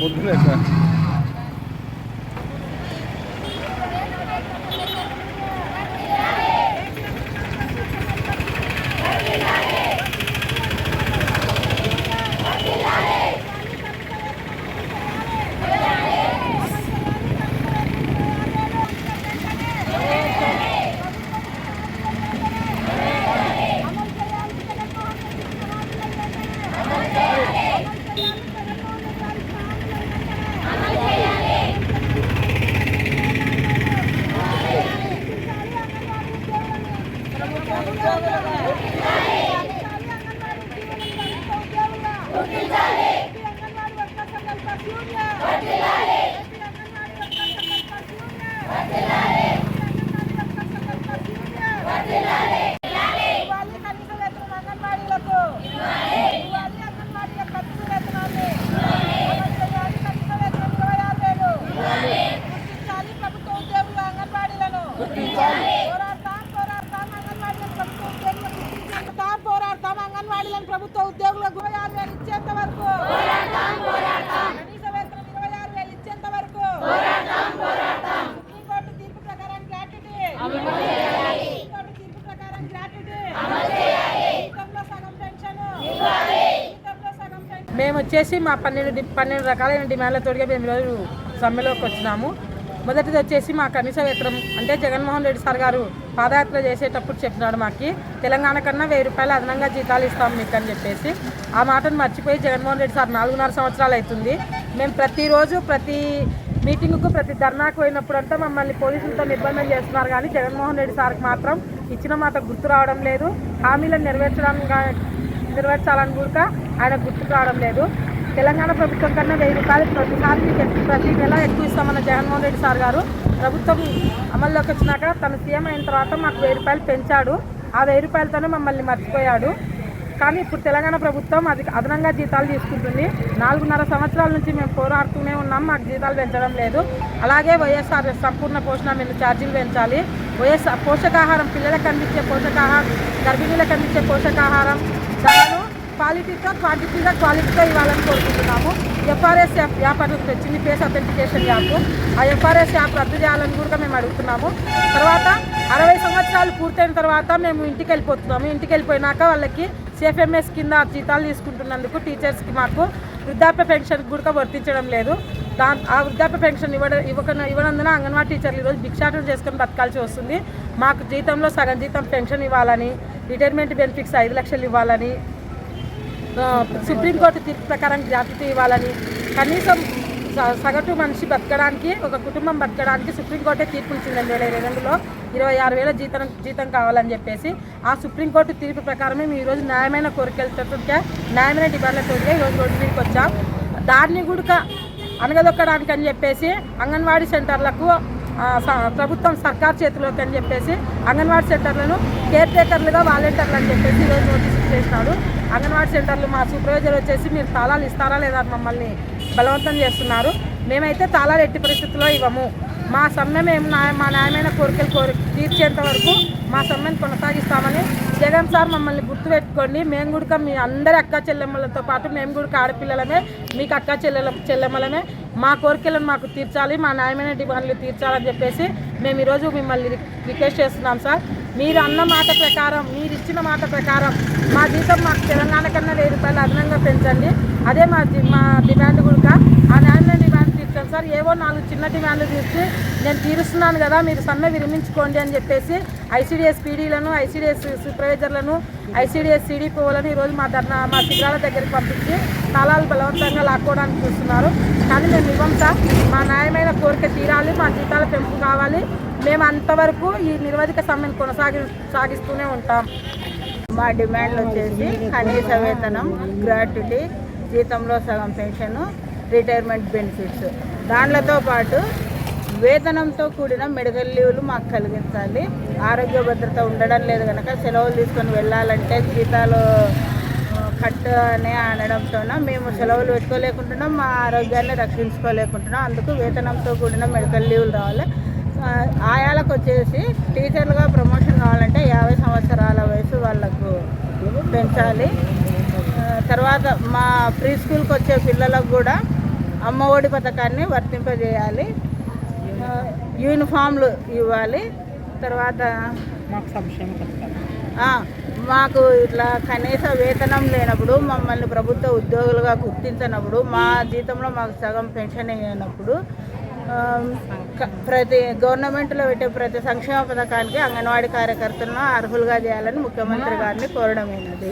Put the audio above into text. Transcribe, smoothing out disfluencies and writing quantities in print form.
పొద్దునే సార్ ప్రభుత్వ ఉద్యోగులకు 26,000 ఇచ్చేంత వరకు కనీస వేతనం 26,000 ఇచ్చేంత వరకు సుప్రీంకోర్టు తీర్పు ప్రకారం గ్రాట్యుటీ సుప్రీంకోర్టు తీర్పు ప్రకారం గ్రాట్యుటీ జీతంలో సగం పెన్షన్ జీతంలో సగం పెన్షన్. మేము వచ్చేసి మా 12 రకాలైన డిమాండ్లతోటిగా మేము ఈరోజు సమ్మెలోకి వచ్చినాము. మొదటిది వచ్చేసి మా కనీస వేతనం అంటే జగన్మోహన్ రెడ్డి సార్ గారు పాదయాత్ర చేసేటప్పుడు చెప్పినాడు మాకు తెలంగాణ కన్నా 1,000 రూపాయలు అదనంగా జీతాలు ఇస్తాం మీకు అని చెప్పేసి ఆ మాటను మర్చిపోయి జగన్మోహన్ రెడ్డి సార్ 4.5 సంవత్సరాలు అవుతుంది. మేము ప్రతిరోజు ప్రతి మీటింగ్కు ప్రతి ధర్నాకు పోయినప్పుడంతా మమ్మల్ని పోలీసులతో నిర్బంధం చేస్తున్నారు కానీ జగన్మోహన్ రెడ్డి సార్కి మాత్రం ఇచ్చిన మాట గుర్తు రావడం లేదు. హామీలను నెరవేర్చాలని కూడా ఆయన గుర్తుకు రావడం లేదు. తెలంగాణ ప్రభుత్వం కన్నా 1,000 రూపాయలు ప్రతి నెల ఎక్కువ ఇస్తామన్న జగన్మోహన్ రెడ్డి సార్ గారు ప్రభుత్వం అమల్లోకి వచ్చినాక తను సీఎం అయిన తర్వాత మాకు 1,000 రూపాయలు పెంచాడు. ఆ 1,000 రూపాయలతోనే మమ్మల్ని మర్చిపోయాడు. కానీ ఇప్పుడు తెలంగాణ ప్రభుత్వం అదనంగా జీతాలు తీసుకుంటుంది. 4.5 సంవత్సరాల నుంచి మేము పోరాడుతూనే ఉన్నాం, మాకు జీతాలు పెంచడం లేదు. అలాగే వైఎస్ఆర్ సంపూర్ణ పోషణ మీద ఛార్జీలు పెంచాలి. వైఎస్ఆర్ పోషకాహారం పిల్లలకు అందించే పోషకాహారం గర్భిణీలకు అందించే పోషకాహారం ధరలు క్వాలిటీతో ఇవ్వాలని కోరుకుంటున్నాము. ఎఫ్ఆర్ఎస్ యాప్ అని వచ్చింది, ఫేస్ అథెంటికేషన్ యాప్. ఆ ఎఫ్ఆర్ఎస్ యాప్ రద్దు చేయాలని కూడా మేము అడుగుతున్నాము. తర్వాత 60 సంవత్సరాలు పూర్తయిన తర్వాత మేము ఇంటికి వెళ్ళిపోతున్నాము. ఇంటికి వెళ్ళిపోయినాక వాళ్ళకి CFMS కింద జీతాలు తీసుకుంటున్నందుకు టీచర్స్కి మాకు వృద్ధాప్య పెన్షన్ కూడా వర్తించడం లేదు. ఆ వృద్ధాప్య పెన్షన్ ఇవ్వనందున అంగన్వాడీ టీచర్లు ఈరోజు భిక్షాటన చేసుకొని బతకాల్సి వస్తుంది. మాకు జీతంలో సగం జీతం పెన్షన్ ఇవ్వాలని, రిటైర్మెంట్ బెనిఫిట్స్ 5 లక్షలు ఇవ్వాలని, సుప్రీంకోర్టు తీర్పు ప్రకారం గ్రాట్యుటీ ఇవ్వాలని, కనీసం సగటు మనిషి బతకడానికి ఒక కుటుంబం బతకడానికి సుప్రీంకోర్టే తీర్పు ఇచ్చింది 2022లో 26,000 జీతం కావాలని చెప్పేసి. ఆ సుప్రీంకోర్టు తీర్పు ప్రకారమే మేము ఈరోజు న్యాయమైన కోరికలతో న్యాయమైన డిమాండ్లతో ఈరోజు రోడ్డు మీదకి వచ్చాం. దాన్ని కూడా అనగదొక్కడానికి అని చెప్పేసి అంగన్వాడీ సెంటర్లకు ప్రభుత్వం సర్కార్ చేతిలోకి అని చెప్పేసి అంగన్వాడీ సెంటర్లను కేర్ టేకర్లుగా వాలంటీర్లు అని చెప్పేసి ఈరోజు నోటీస్ చేసినాడు. అంగన్వాడీ సెంటర్లు మా సూపర్వైజర్ వచ్చేసి మీరు తాళాలు ఇస్తారా లేదా మమ్మల్ని బలవంతం చేస్తున్నారు. మేమైతే తాళాలు ఎట్టి పరిస్థితుల్లో ఇవ్వము. మా సమ్మె మేము మా న్యాయమైన కోరికలు తీర్చేంత వరకు మా సమ్మెను కొనసాగిస్తామని జగన్ సార్ మమ్మల్ని గుర్తుపెట్టుకోండి. మేము కూడా మీ అందరి అక్క చెల్లెమ్మలతో పాటు మేము కూడా ఆడపిల్లలమే, మీకు అక్క చెల్లెమ్మలమే. మా కోరికలను మాకు తీర్చాలి, మా న్యాయమైన డిమాండ్లు తీర్చాలని చెప్పేసి మేము ఈరోజు మిమ్మల్ని రిక్వెస్ట్ చేస్తున్నాం సార్. మీరు అన్న మాట ప్రకారం, మీరు ఇచ్చిన మాట ప్రకారం మా జీతం మాకు తెలంగాణ కన్నా 1,000 రూపాయలు అదనంగా పెంచండి. అదే మా డిమాండ్ కూడా. ఆ న్యాయమైన డిమాండ్ తీర్చాను సార్. ఏవో 4 చిన్న డిమాండ్లు తీర్చి నేను తీరుస్తున్నాను కదా, మీరు సమ్మె విరమించుకోండి అని చెప్పేసి ICDS పీడీలను, ICDS సూపర్వైజర్లను, ICDS CDPOలను ఈరోజు మా శిబిరాల దగ్గరికి పంపించి తాళాలు బలవంతంగా లాక్కోవడానికి చూస్తున్నారు. కానీ మేము ఇవ్వం సార్. మా న్యాయమైన కోరిక తీరాలి, మా జీతాల పెంపు కావాలి. మేము అంతవరకు ఈ నిరవధిక సమ్మెను సాగిస్తూనే ఉంటాం. మా డిమాండ్లు వచ్చేసి కనీస వేతనం, గ్రాట్యుటీ, జీతంలో సగం పెన్షను, రిటైర్మెంట్ బెనిఫిట్స్, దానితో పాటు వేతనంతో కూడిన మెడికల్ లీవ్లు మాకు కలిగించాలి. ఆరోగ్య భద్రత ఉండడం లేదు కనుక సెలవులు తీసుకొని వెళ్ళాలంటే జీతాలు కట్ అని అనడంతో మేము సెలవులు పెట్టుకోలేకుంటున్నాం, మా ఆరోగ్యాన్ని రక్షించుకోలేకుంటున్నాం. అందుకు వేతనంతో కూడిన మెడికల్ లీవ్లు రావాలి. ఆయాలకు వచ్చేసి టీచర్లుగా ప్రమోషన్ కావాలంటే 50 సంవత్సరాల వయసు వాళ్ళ పెంచాలి. తర్వాత మా ప్రీ స్కూల్కి వచ్చే పిల్లలకు కూడా అమ్మఒడి పథకాన్ని వర్తింపజేయాలి. యూనిఫామ్లు ఇవ్వాలి. తర్వాత మాకు ఇట్లా కనీస వేతనం లేనప్పుడు, మమ్మల్ని ప్రభుత్వ ఉద్యోగులుగా గుర్తించినప్పుడు, మా జీతంలో మాకు సగం పెన్షన్ అయినప్పుడు ప్రతి గవర్నమెంట్లో పెట్టే ప్రతి సంక్షేమ పథకానికి అంగన్వాడీ కార్యకర్తలను అర్హులుగా చేయాలని ముఖ్యమంత్రి గారిని కోరడమైనది.